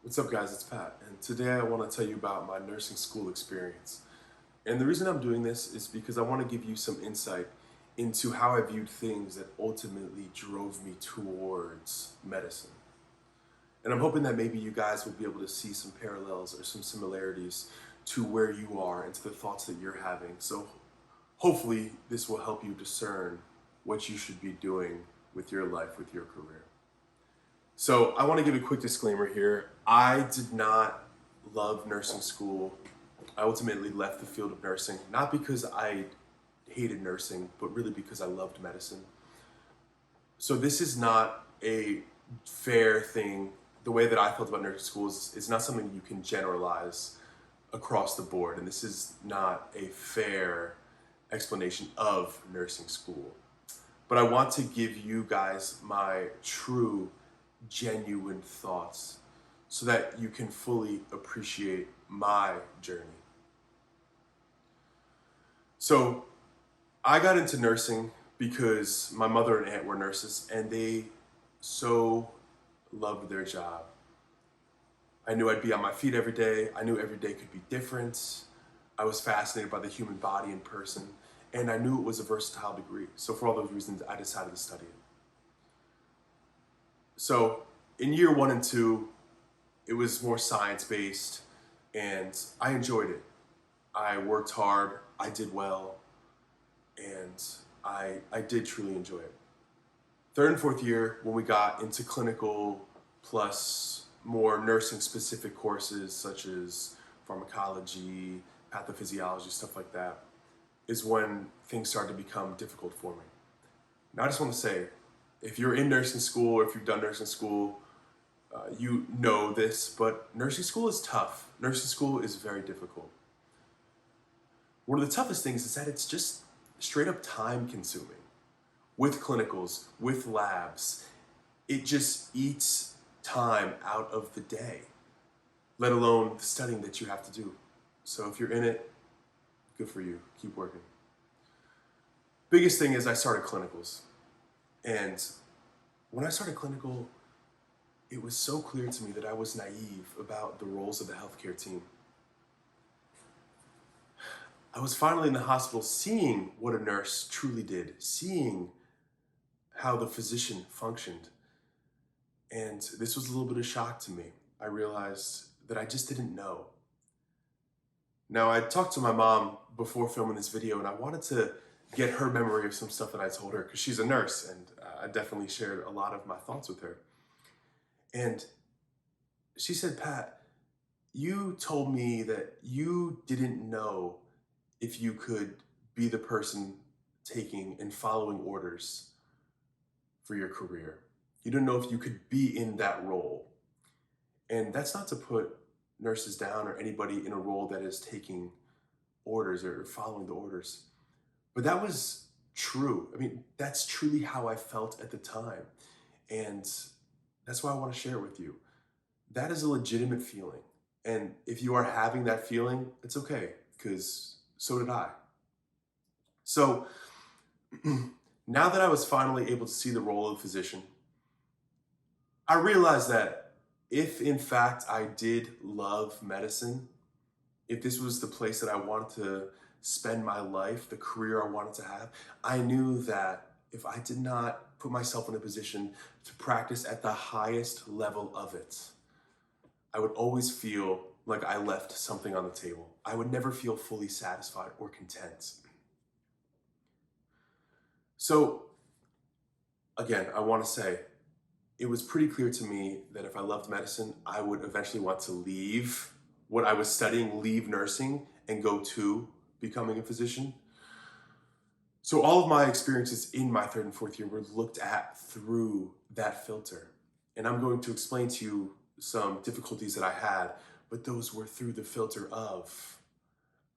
What's up, guys? It's Pat, and today I want to tell you about my nursing school experience. And the reason I'm doing this is because I want to give you some insight into how I viewed things that ultimately drove me towards medicine. And I'm hoping that maybe you guys will be able to see some parallels or some similarities to where you are and to the thoughts that you're having. So hopefully, this will help you discern what you should be doing with your life, with your career. So I want to give a quick disclaimer here. I did not love nursing school. I ultimately left the field of nursing, not because I hated nursing, but really because I loved medicine. So this is not a fair thing. The way that I felt about nursing school is not something you can generalize across the board. And this is not a fair explanation of nursing school. But I want to give you guys my true, genuine thoughts so that you can fully appreciate my journey. So I got into nursing because my mother and aunt were nurses and they so loved their job. I knew I'd be on my feet every day. I knew every day could be different. I was fascinated by the human body in person, and I knew it was a versatile degree. So for all those reasons, I decided to study it. So in year one and two, it was more science-based, and I enjoyed it. I worked hard, I did well, and I did truly enjoy it. Third and fourth year, when we got into clinical plus more nursing specific courses such as pharmacology, pathophysiology, stuff like that, is when things started to become difficult for me. Now I just want to say, if you're in nursing school or if you've done nursing school, you know this, but nursing school is tough. Nursing school is very difficult. One of the toughest things is that it's just straight up time consuming. With clinicals, with labs, it just eats time out of the day, let alone the studying that you have to do. So if you're in it, good for you. Keep working. Biggest thing is I started clinicals. And when I started clinical, it was so clear to me that I was naive about the roles of the healthcare team. I was finally in the hospital seeing what a nurse truly did, seeing how the physician functioned. And this was a little bit of shock to me. I realized that I just didn't know. Now, I talked to my mom before filming this video, and I wanted to get her memory of some stuff that I told her because she's a nurse, and I definitely shared a lot of my thoughts with her. And she said, Pat, you told me that you didn't know if you could be the person taking and following orders for your career. You didn't know if you could be in that role. And that's not to put nurses down or anybody in a role that is taking orders or following the orders. But that was true. I mean, that's truly how I felt at the time. And that's why I want to share it with you. That is a legitimate feeling. And if you are having that feeling, it's okay, because so did I. So now that I was finally able to see the role of physician, I realized that if in fact I did love medicine, if this was the place that I wanted to spend my life, the career I wanted to have, I knew that if I did not put myself in a position to practice at the highest level of it, I would always feel like I left something on the table. I would never feel fully satisfied or content. So again, I want to say, it was pretty clear to me that if I loved medicine, I would eventually want to leave what I was studying, leave nursing, and go to becoming a physician. So all of my experiences in my third and fourth year were looked at through that filter. And I'm going to explain to you some difficulties that I had, but those were through the filter of,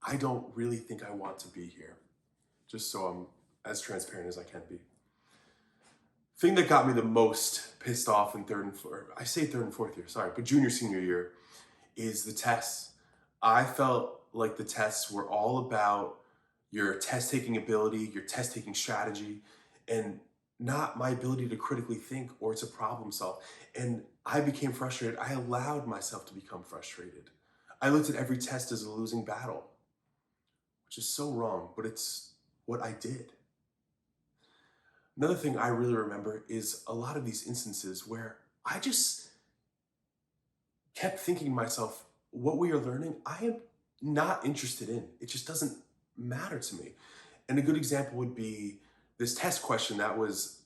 I don't really think I want to be here. Just so I'm as transparent as I can be. Thing that got me the most pissed off in third and fourth year, sorry, but junior, senior year, is the tests. I felt like the tests were all about your test taking ability, your test taking strategy, and not my ability to critically think or to problem solve. And I became frustrated. I allowed myself to become frustrated. I looked at every test as a losing battle, which is so wrong, but it's what I did. Another thing I really remember is a lot of these instances where I just kept thinking to myself, what we are learning, I am not interested in. It just doesn't matter to me. And a good example would be this test question that was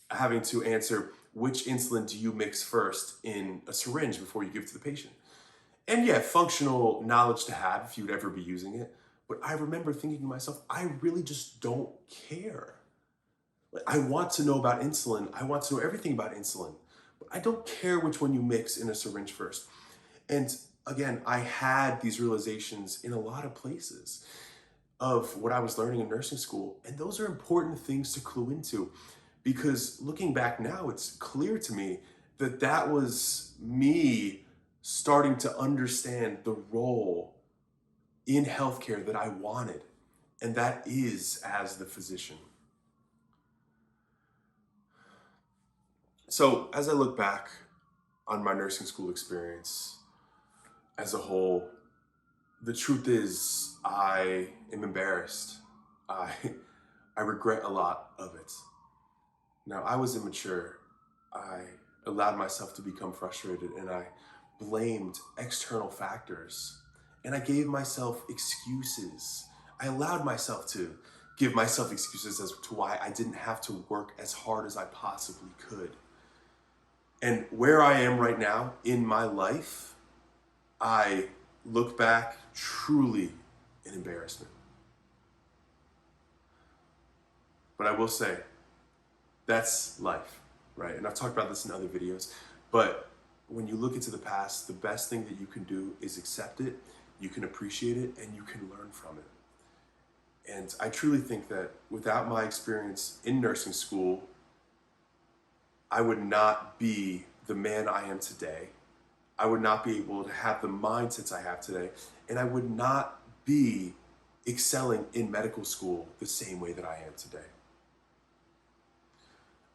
having to answer which insulin do you mix first in a syringe before you give to the patient. And yeah, functional knowledge to have if you'd ever be using it. But I remember thinking to myself, I really just don't care. Like, I want to know about insulin. I want to know everything about insulin. But I don't care which one you mix in a syringe first. And again, I had these realizations in a lot of places of what I was learning in nursing school. And those are important things to clue into because looking back now, it's clear to me that that was me starting to understand the role in healthcare that I wanted, and that is as the physician. So, as I look back on my nursing school experience as a whole, the truth is I am embarrassed. I I regret a lot of it. Now, I was immature. I allowed myself to become frustrated and I blamed external factors. And I gave myself excuses. I allowed myself to give myself excuses as to why I didn't have to work as hard as I possibly could. And where I am right now in my life, I look back truly in embarrassment. But I will say, that's life, right? And I've talked about this in other videos, but when you look into the past, the best thing that you can do is accept it, you can appreciate it, and you can learn from it. And I truly think that without my experience in nursing school, I would not be the man I am today. I would not be able to have the mindsets I have today, and I would not be excelling in medical school the same way that I am today.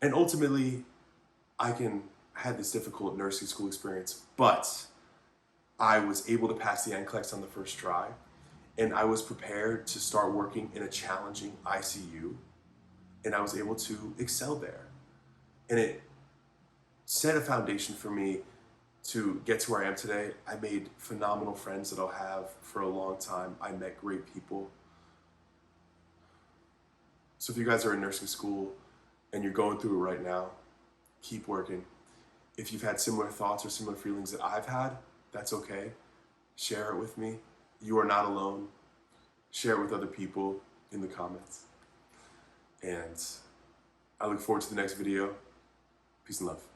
And ultimately, had this difficult nursing school experience, but I was able to pass the NCLEX on the first try, and I was prepared to start working in a challenging ICU, and I was able to excel there. And it set a foundation for me to get to where I am today. I made phenomenal friends that I'll have for a long time. I met great people. So if you guys are in nursing school and you're going through it right now, keep working. If you've had similar thoughts or similar feelings that I've had, that's okay. Share it with me. You are not alone. Share it with other people in the comments. And I look forward to the next video. Peace and love.